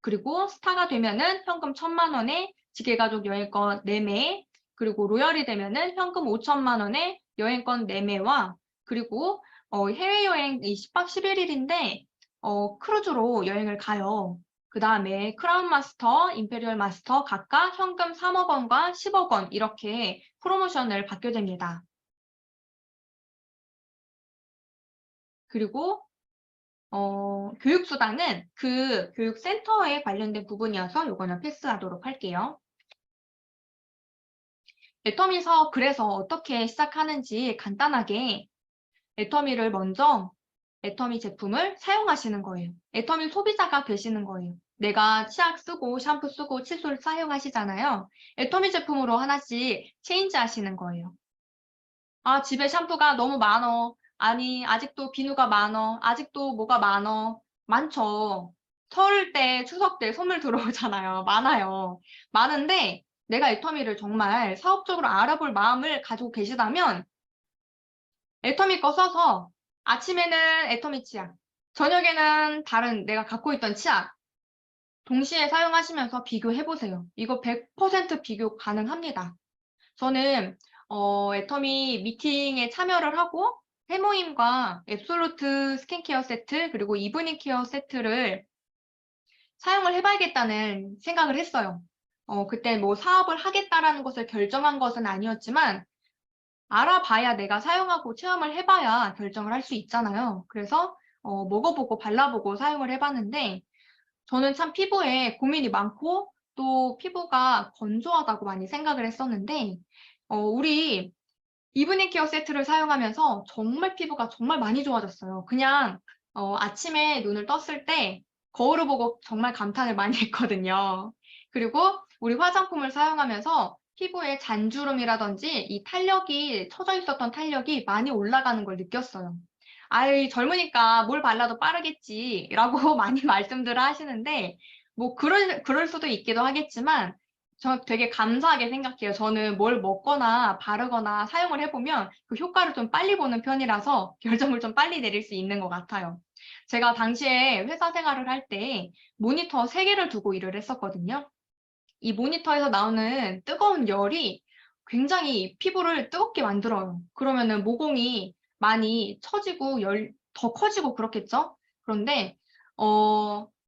그리고 스타가 되면은 현금 1,000만 원에 직계가족 여행권 4매, 그리고 로열이 되면은 현금 5천만 원에 여행권 4매와 그리고 해외여행 10박 11일인데 크루즈로 여행을 가요. 그 다음에 크라운 마스터, 임페리얼 마스터 각각 현금 3억 원과 10억 원 이렇게 프로모션을 받게 됩니다. 그리고 교육수당은 그 교육센터에 관련된 부분이어서 이거는 패스하도록 할게요. 애터미서 그래서 어떻게 시작하는지 간단하게 애터미를 먼저 애터미 제품을 사용하시는 거예요. 애터미 소비자가 되시는 거예요. 내가 치약 쓰고 샴푸 쓰고 칫솔 사용하시잖아요. 애터미 제품으로 하나씩 체인지 하시는 거예요. 아, 집에 샴푸가 너무 많어. 아니, 아직도 비누가 많어. 아직도 뭐가 많어. 많죠. 설 때, 추석 때 선물 들어오잖아요. 많아요. 많은데 내가 애터미를 정말 사업적으로 알아볼 마음을 가지고 계시다면 애터미 거 써서 아침에는 애터미 치약, 저녁에는 다른 내가 갖고 있던 치약 동시에 사용하시면서 비교해보세요. 이거 100% 비교 가능합니다. 저는 애터미 미팅에 참여를 하고 해모임과 앱솔루트 스킨케어 세트 그리고 이브닝 케어 세트를 사용을 해봐야겠다는 생각을 했어요. 그때 뭐 사업을 하겠다라는 것을 결정한 것은 아니었지만 알아봐야 내가 사용하고 체험을 해봐야 결정을 할 수 있잖아요. 그래서 먹어보고 발라보고 사용을 해봤는데 저는 참 피부에 고민이 많고 또 피부가 건조하다고 많이 생각을 했었는데 우리 이브닝 케어 세트를 사용하면서 정말 피부가 정말 많이 좋아졌어요. 그냥 아침에 눈을 떴을 때 거울을 보고 정말 감탄을 많이 했거든요. 그리고 우리 화장품을 사용하면서 피부에 잔주름이라든지 이 탄력이 처져 있었던 탄력이 많이 올라가는 걸 느꼈어요. 아이, 젊으니까 뭘 발라도 빠르겠지라고 많이 말씀들을 하시는데 뭐 그럴 수도 있기도 하겠지만 저 되게 감사하게 생각해요. 저는 뭘 먹거나 바르거나 사용을 해보면 그 효과를 좀 빨리 보는 편이라서 결정을 좀 빨리 내릴 수 있는 것 같아요. 제가 당시에 회사 생활을 할 때 모니터 3개를 두고 일을 했었거든요. 이 모니터에서 나오는 뜨거운 열이 굉장히 피부를 뜨겁게 만들어요. 그러면은 모공이 많이 처지고 더 커지고 그렇겠죠? 그런데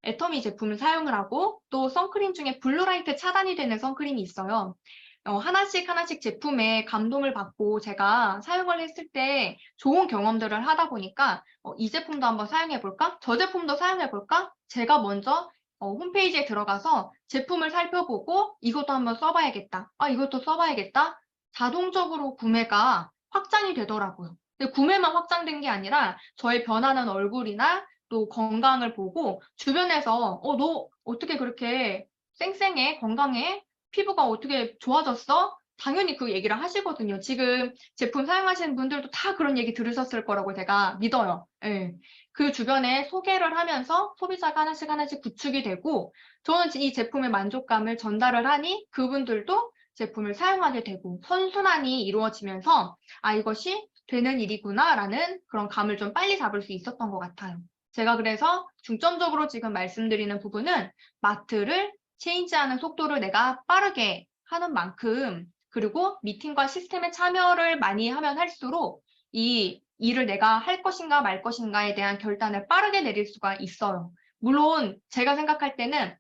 애터미 제품을 사용을 하고 또 선크림 중에 블루라이트 차단이 되는 선크림이 있어요. 하나씩 하나씩 제품에 감동을 받고 제가 사용을 했을 때 좋은 경험들을 하다 보니까 이 제품도 한번 사용해볼까? 저 제품도 사용해볼까? 제가 먼저 홈페이지에 들어가서 제품을 살펴보고 이것도 한번 써봐야겠다. 아, 이것도 써봐야겠다. 자동적으로 구매가 확장이 되더라고요. 근데 구매만 확장된 게 아니라 저의 변하는 얼굴이나 또 건강을 보고 주변에서 너 어떻게 그렇게 쌩쌩해? 건강해? 피부가 어떻게 좋아졌어? 당연히 그 얘기를 하시거든요. 지금 제품 사용하시는 분들도 다 그런 얘기 들으셨을 거라고 제가 믿어요. 예. 그 주변에 소개를 하면서 소비자가 하나씩 하나씩 구축이 되고 저는 이 제품의 만족감을 전달을 하니 그분들도 제품을 사용하게 되고 선순환이 이루어지면서 아, 이것이 되는 일이구나라는 그런 감을 좀 빨리 잡을 수 있었던 것 같아요. 제가 그래서 중점적으로 지금 말씀드리는 부분은 마트를 체인지하는 속도를 내가 빠르게 하는 만큼 그리고 미팅과 시스템에 참여를 많이 하면 할수록 이 일을 내가 할 것인가 말 것인가에 대한 결단을 빠르게 내릴 수가 있어요. 물론 제가 생각할 때는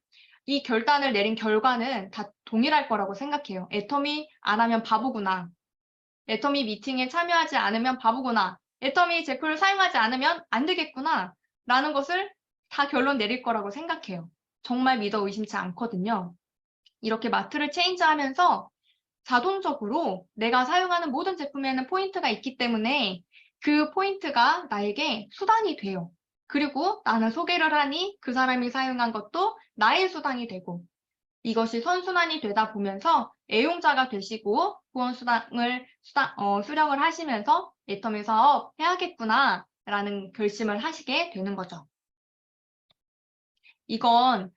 이 결단을 내린 결과는 다 동일할 거라고 생각해요. 애터미 안 하면 바보구나. 애터미 미팅에 참여하지 않으면 바보구나. 애터미 제품을 사용하지 않으면 안 되겠구나. 라는 것을 다 결론 내릴 거라고 생각해요. 정말 믿어 의심치 않거든요. 이렇게 마트를 체인지하면서 자동적으로 내가 사용하는 모든 제품에는 포인트가 있기 때문에 그 포인트가 나에게 수단이 돼요. 그리고 나는 소개를 하니 그 사람이 사용한 것도 나의 수단이 되고 이것이 선순환이 되다 보면서 애용자가 되시고 후원수당을 수령을 하시면서 애터미 사업 해야겠구나라는 결심을 하시게 되는 거죠. 이건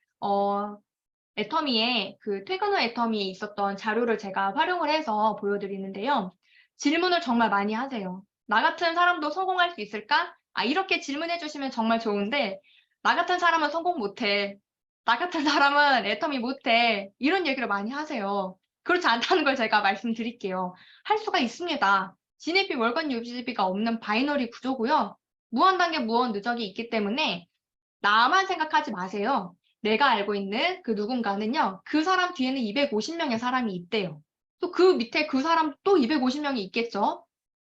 애터미에 그 퇴근 후 애터미에 있었던 자료를 제가 활용을 해서 보여드리는데요. 질문을 정말 많이 하세요. 나 같은 사람도 성공할 수 있을까? 아, 이렇게 질문해 주시면 정말 좋은데 나 같은 사람은 성공 못해. 나 같은 사람은 애터미 못해. 이런 얘기를 많이 하세요. 그렇지 않다는 걸 제가 말씀드릴게요. 할 수가 있습니다. 진입비 월간 유지비가 없는 바이너리 구조고요. 무한단계 무한 누적이 있기 때문에 나만 생각하지 마세요. 내가 알고 있는 그 누군가는요, 그 사람 뒤에는 250명의 사람이 있대요. 또 그 밑에 그 사람 또 250명이 있겠죠?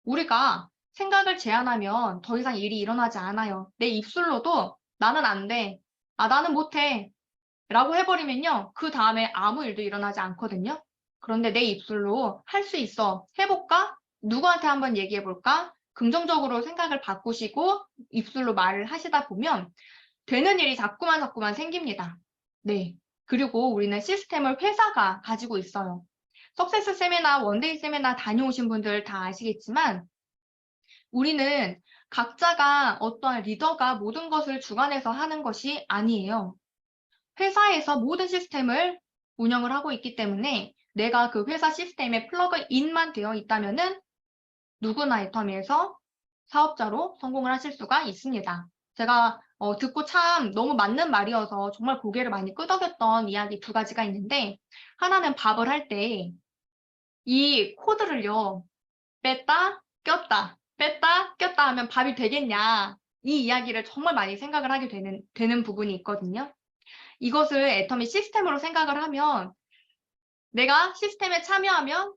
우리가 생각을 제한하면 더 이상 일이 일어나지 않아요. 내 입술로도 나는 안 돼. 아, 나는 못해. 라고 해버리면요, 그 다음에 아무 일도 일어나지 않거든요. 그런데 내 입술로 할 수 있어. 해볼까? 누구한테 한번 얘기해볼까? 긍정적으로 생각을 바꾸시고 입술로 말을 하시다 보면 되는 일이 자꾸만 생깁니다. 네. 그리고 우리는 시스템을 회사가 가지고 있어요. 석세스 세미나, 원데이 세미나 다녀오신 분들 다 아시겠지만 우리는 각자가 어떠한 리더가 모든 것을 주관해서 하는 것이 아니에요. 회사에서 모든 시스템을 운영을 하고 있기 때문에 내가 그 회사 시스템에 플러그인만 되어 있다면은 누구나 애터미에서 사업자로 성공을 하실 수가 있습니다. 제가 듣고 참 너무 맞는 말이어서 정말 고개를 많이 끄덕였던 이야기 두 가지가 있는데, 하나는 밥을 할 때 이 코드를요, 뺐다 꼈다 뺐다 꼈다 하면 밥이 되겠냐, 이 이야기를 정말 많이 생각을 하게 되는 부분이 있거든요. 이것을 애터미 시스템으로 생각을 하면 내가 시스템에 참여하면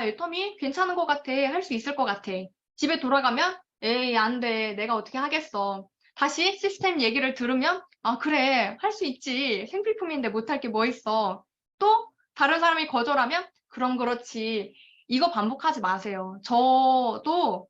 애터미 괜찮은 것 같아, 할 수 있을 것 같아. 집에 돌아가면 에이 안 돼, 내가 어떻게 하겠어. 다시 시스템 얘기를 들으면 그래, 할 수 있지, 생필품인데 못할 게 뭐 있어. 또 다른 사람이 거절하면 그럼 그렇지. 이거 반복하지 마세요. 저도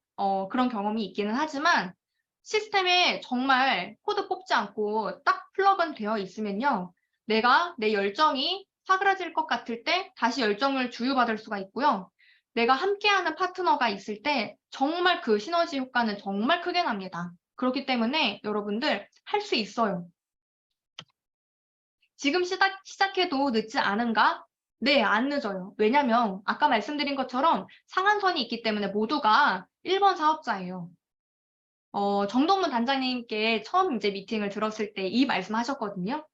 그런 경험이 있기는 하지만 시스템에 정말 코드 뽑지 않고 딱 플러그인 되어 있으면요, 내가 내 열정이 사그라질 것 같을 때 다시 열정을 주유받을 수가 있고요. 내가 함께하는 파트너가 있을 때 정말 그 시너지 효과는 정말 크게 납니다. 그렇기 때문에 여러분들 할 수 있어요. 지금 시작해도 늦지 않은가? 네, 안 늦어요. 왜냐면 아까 말씀드린 것처럼 상한선이 있기 때문에 모두가 1번 사업자예요. 정동문 단장님께 처음 이제 미팅을 들었을 때 이 말씀하셨거든요.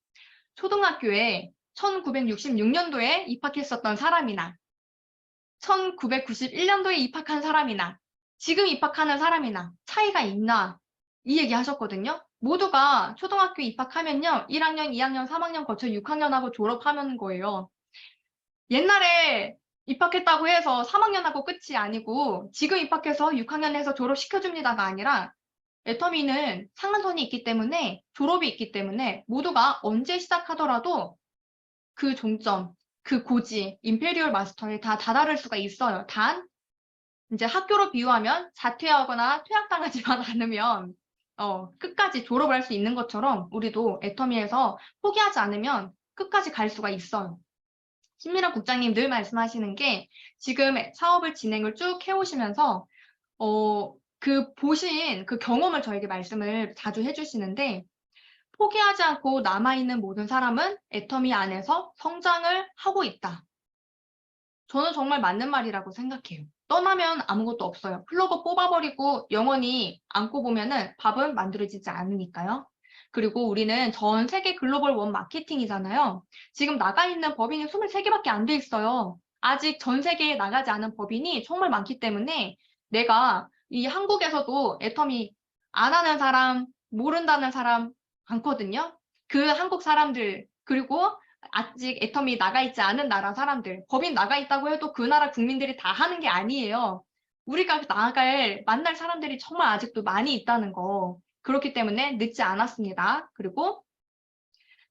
초등학교에 1966년도에 입학했었던 사람이나 1991년도에 입학한 사람이나 지금 입학하는 사람이나 차이가 있나, 이 얘기 하셨거든요. 모두가 초등학교 입학하면요 1학년, 2학년, 3학년 거쳐 6학년하고 졸업하는 거예요. 옛날에 입학했다고 해서 3학년하고 끝이 아니고 지금 입학해서 6학년에서 졸업시켜줍니다가 아니라 애터미는 상한선이 있기 때문에, 졸업이 있기 때문에 모두가 언제 시작하더라도 그 종점, 그 고지, 임페리얼 마스터에 다 다다를 수가 있어요. 단, 이제 학교로 비유하면 자퇴하거나 퇴학당하지만 않으면 끝까지 졸업을 할 수 있는 것처럼 우리도 애터미에서 포기하지 않으면 끝까지 갈 수가 있어요. 신미라 국장님 늘 말씀하시는 게 지금 사업을 진행을 쭉 해오시면서 보신 그 경험을 저에게 말씀을 자주 해주시는데, 포기하지 않고 남아있는 모든 사람은 애터미 안에서 성장을 하고 있다. 저는 정말 맞는 말이라고 생각해요. 떠나면 아무것도 없어요. 플러그 뽑아버리고 영원히 안고 보면은 밥은 만들어지지 않으니까요. 그리고 우리는 전 세계 글로벌 원 마케팅이잖아요. 지금 나가 있는 법인이 23개밖에 안 돼 있어요. 아직 전 세계에 나가지 않은 법인이 정말 많기 때문에 내가 이 한국에서도 애터미 안 하는 사람, 모른다는 사람 많거든요. 그 한국 사람들, 그리고 아직 애터미 나가 있지 않은 나라 사람들, 법인 나가 있다고 해도 그 나라 국민들이 다 하는 게 아니에요. 우리가 만날 사람들이 정말 아직도 많이 있다는 거. 그렇기 때문에 늦지 않았습니다. 그리고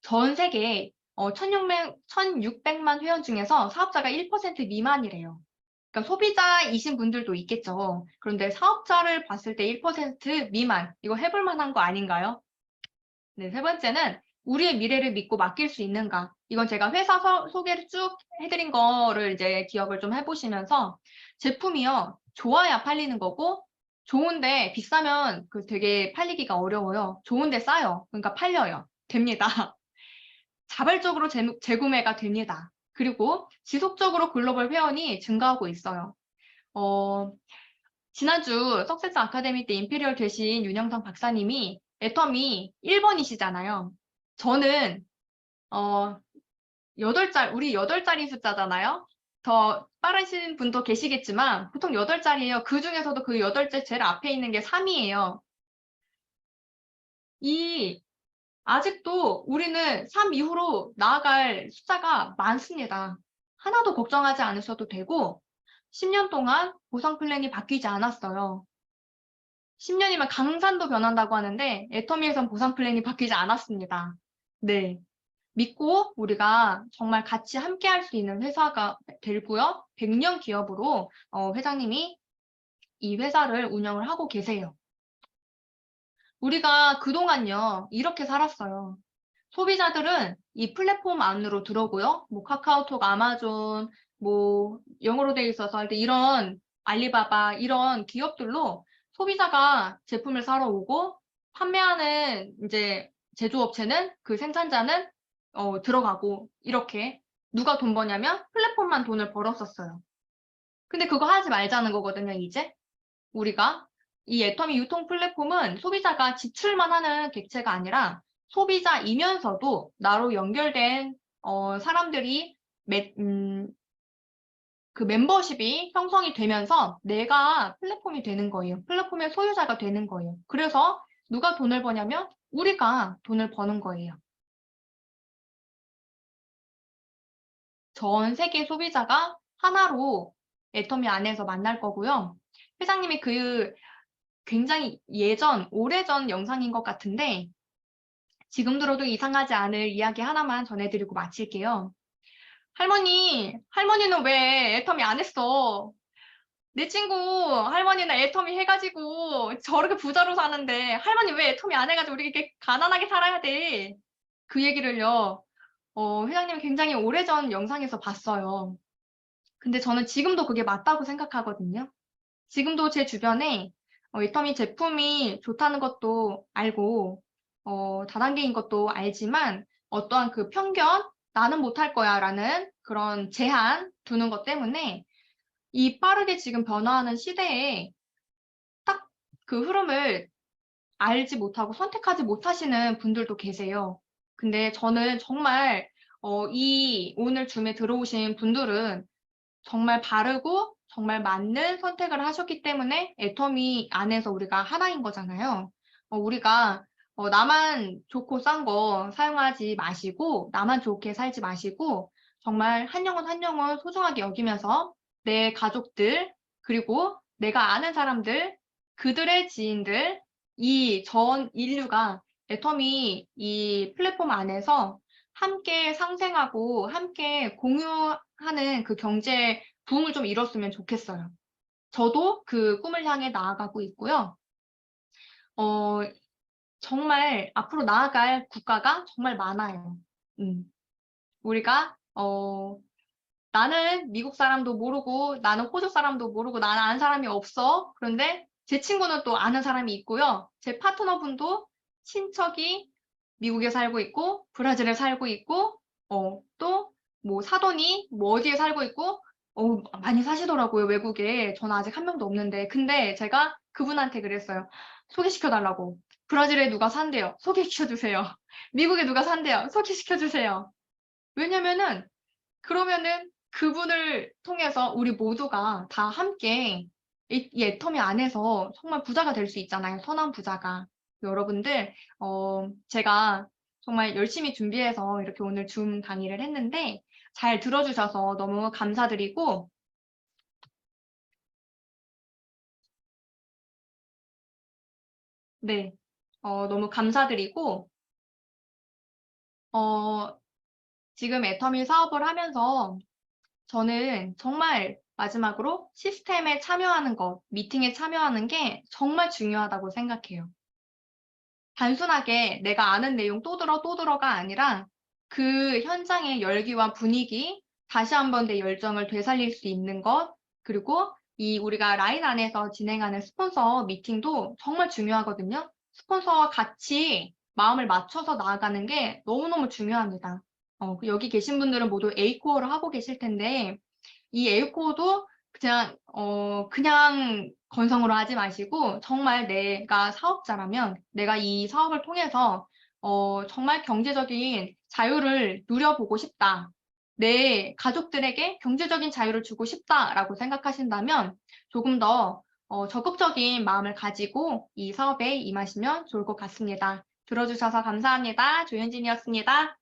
전 세계 1600만 회원 중에서 사업자가 1% 미만이래요. 그러니까 소비자이신 분들도 있겠죠. 그런데 사업자를 봤을 때 1% 미만, 이거 해볼 만한 거 아닌가요? 네, 세 번째는 우리의 미래를 믿고 맡길 수 있는가. 이건 제가 회사 소개를 쭉 해드린 거를 이제 기억을 좀 해보시면서, 제품이요, 좋아야 팔리는 거고, 좋은데 비싸면 그 되게 팔리기가 어려워요. 좋은데 싸요. 그러니까 팔려요. 됩니다. 자발적으로 재구매가 됩니다. 그리고 지속적으로 글로벌 회원이 증가하고 있어요. 어, 지난주 석세스 아카데미 때 임페리얼 되신 윤영상 박사님이 애터미 1번이시잖아요. 저는 우리 8자리 숫자잖아요. 더 빠르신 분도 계시겠지만 보통 8자리예요. 그 중에서도 그 8째 제일 앞에 있는 게 3이에요. 아직도 우리는 3 이후로 나아갈 숫자가 많습니다. 하나도 걱정하지 않으셔도 되고 10년 동안 보상 플랜이 바뀌지 않았어요. 10년이면 강산도 변한다고 하는데 애터미에선 보상 플랜이 바뀌지 않았습니다. 네. 믿고 우리가 정말 같이 함께 할 수 있는 회사가 되고요. 100년 기업으로 회장님이 이 회사를 운영을 하고 계세요. 우리가 그동안요, 이렇게 살았어요. 소비자들은 이 플랫폼 안으로 들어오고요. 뭐 카카오톡, 아마존, 뭐 영어로 돼 있어서 근데 이런 알리바바 이런 기업들로 소비자가 제품을 사러 오고 판매하는 이제 제조업체는 그 생산자는 들어가고 이렇게 누가 돈 버냐면 플랫폼만 돈을 벌었었어요. 근데 그거 하지 말자는 거거든요, 이제. 우리가 이 애터미 유통 플랫폼은 소비자가 지출만 하는 객체가 아니라 소비자이면서도 나로 연결된 사람들이 그 멤버십이 형성이 되면서 내가 플랫폼이 되는 거예요. 플랫폼의 소유자가 되는 거예요. 그래서 누가 돈을 버냐면 우리가 돈을 버는 거예요. 전 세계 소비자가 하나로 애터미 안에서 만날 거고요. 회장님이 그 굉장히 오래전 영상인 것 같은데 지금 들어도 이상하지 않을 이야기 하나만 전해드리고 마칠게요. 할머니는 왜 애터미 안 했어? 내 친구 할머니는 애터미 해가지고 저렇게 부자로 사는데 할머니 왜 애터미 안 해가지고 우리 이렇게 가난하게 살아야 돼? 그 얘기를요. 회장님이 굉장히 오래전 영상에서 봤어요. 근데 저는 지금도 그게 맞다고 생각하거든요. 지금도 제 주변에 애터미 제품이 좋다는 것도 알고 다단계인 것도 알지만 어떠한 그 편견, 나는 못할 거야 라는 그런 제한 두는 것 때문에 이 빠르게 지금 변화하는 시대에 딱 그 흐름을 알지 못하고 선택하지 못하시는 분들도 계세요. 근데 저는 정말 이 오늘 줌에 들어오신 분들은 정말 바르고 정말 맞는 선택을 하셨기 때문에 애터미 안에서 우리가 하나인 거잖아요. 우리가 나만 좋고 싼 거 사용하지 마시고 나만 좋게 살지 마시고 정말 한 영혼 한 영혼 소중하게 여기면서 내 가족들 그리고 내가 아는 사람들 그들의 지인들 이 전 인류가 애터미 이 플랫폼 안에서 함께 상생하고 함께 공유하는 그 경제 부흥을 좀 이뤘으면 좋겠어요. 저도 그 꿈을 향해 나아가고 있고요. 어, 정말 앞으로 나아갈 국가가 정말 많아요. 우리가 나는 미국 사람도 모르고 나는 호주 사람도 모르고 나는 아는 사람이 없어. 그런데 제 친구는 또 아는 사람이 있고요. 제 파트너분도 친척이 미국에 살고 있고 브라질에 살고 있고 또 뭐 사돈이 뭐 어디에 살고 있고 많이 사시더라고요, 외국에. 저는 아직 한 명도 없는데. 근데 제가 그분한테 그랬어요. 소개시켜 달라고. 브라질에 누가 산대요. 소개시켜 주세요. 미국에 누가 산대요. 소개시켜 주세요. 왜냐면은 그러면은 그분을 통해서 우리 모두가 다 함께 이 애터미 안에서 정말 부자가 될 수 있잖아요. 선한 부자가. 여러분들, 제가 정말 열심히 준비해서 이렇게 오늘 줌 강의를 했는데 잘 들어주셔서 너무 감사드리고, 네, 너무 감사드리고, 어, 지금 애터미 사업을 하면서 저는 정말 마지막으로 시스템에 참여하는 것, 미팅에 참여하는 게 정말 중요하다고 생각해요. 단순하게 내가 아는 내용 또 들어가 아니라 그 현장의 열기와 분위기, 다시 한번 내 열정을 되살릴 수 있는 것, 그리고 이 우리가 라인 안에서 진행하는 스폰서 미팅도 정말 중요하거든요. 스폰서와 같이 마음을 맞춰서 나아가는 게 너무너무 중요합니다. 여기 계신 분들은 모두 A코어를 하고 계실 텐데, 이 에어코도 그냥 건성으로 하지 마시고 정말 내가 사업자라면 내가 이 사업을 통해서 정말 경제적인 자유를 누려보고 싶다. 내 가족들에게 경제적인 자유를 주고 싶다라고 생각하신다면 조금 더 적극적인 마음을 가지고 이 사업에 임하시면 좋을 것 같습니다. 들어주셔서 감사합니다. 조현진이었습니다.